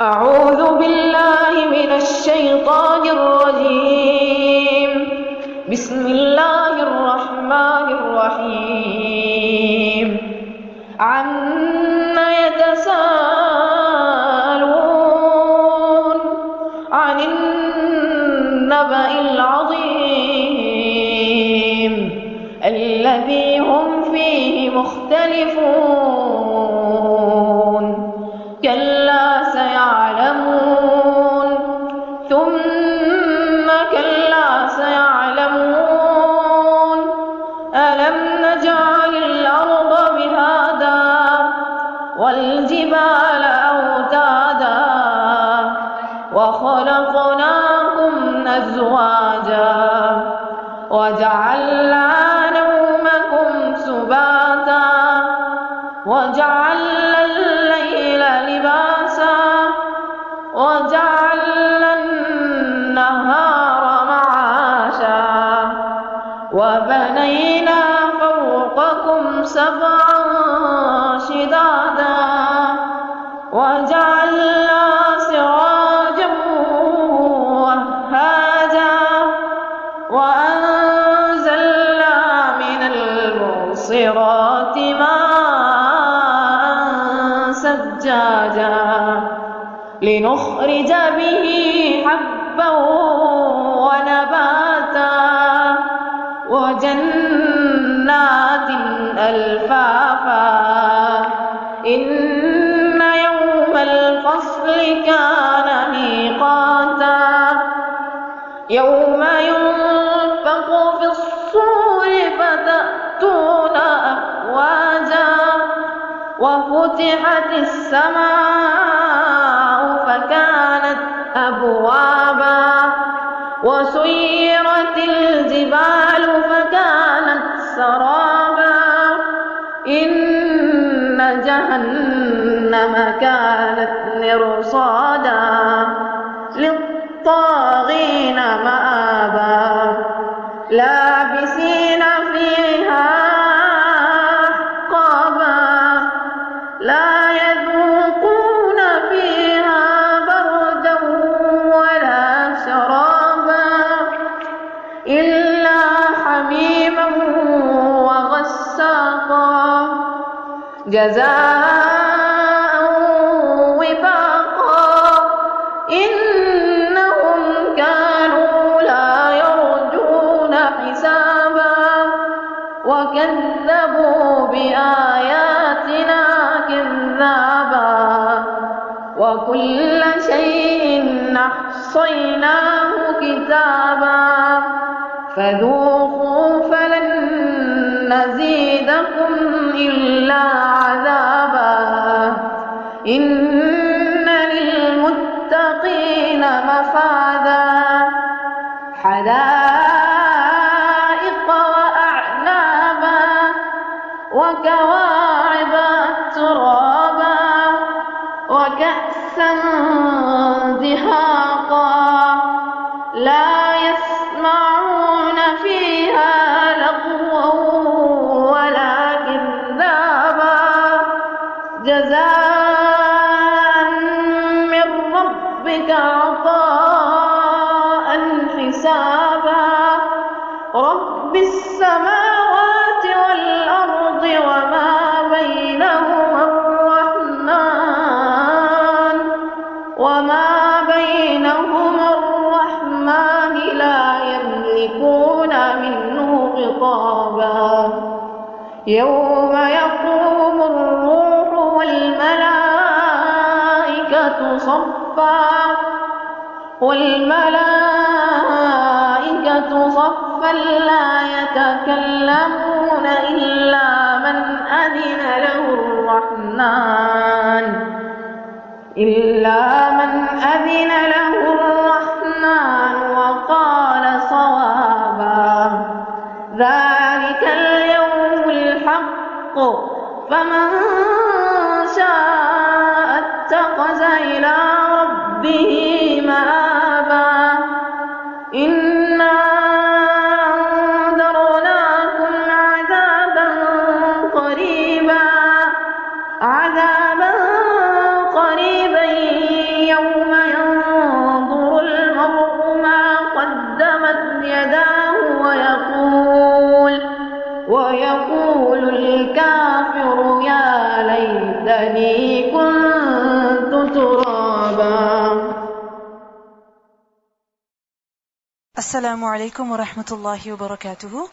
أعوذ بالله من الشيطان الرجيم. بسم الله الرحمن الرحيم. عما يتساءلون عن النبأ العظيم الذي هم فيه مختلفون. كلا سيعلمون ثم كلا سيعلمون. ألم نجعل الأرض مهادا والجبال أوتادا وخلقناكم أزواجا وجعلنا نومكم سباتا وجعلنا الليل لباسا وجعلنا النهار معاشا وبنينا فوقكم سبعا شدادا وجعلنا سراجا وهاجا وأنزلنا من المعصرات ماء ثجاجا لنخرج به حبا ونباتا وجنات ألفافا. إن يوم الفصل كان ميقاتا يوم ينفخ في الصور فتأتون أفواجا وفتحت السماء فكانت أبوابا وسيرت الجبال فكانت سرابا. إن جهنم كانت مرصادا للطاغين مآبا لابسين فيها أحقابا لا يذوقون فيها بردا ولا شرابا إلا حميما وغساقا جزاء وفاقا. إنهم كانوا لا يرجون حسابا وكذبوا بآياتنا كذابا وكل شيء أحصيناه كتابا فذوقوا فلن نزيدكم إلا عذابا. إن للمتقين مفازا حدائق وأعنابا وكواعب أترابا وكأسا دهاقا لا يسمعون فيها لغوا ولا كذابا جزاء من ربك عطاء حسابا. رب السماوات والأرض وما بينهما الرحمن لا يملكون منه خطابا. يوم يقوم الروح والملائكة صفا لا يتكلمون إلا من أذن له الرحمن وقال صوابا. ذلك اليوم الحق فمن شاء اتخذ إلى ربه مآبا. إنا أنذرناكم عذابا قريبا يداه ويقول الكافر يا ليتني كنت ترابا. السلام عليكم ورحمة الله وبركاته.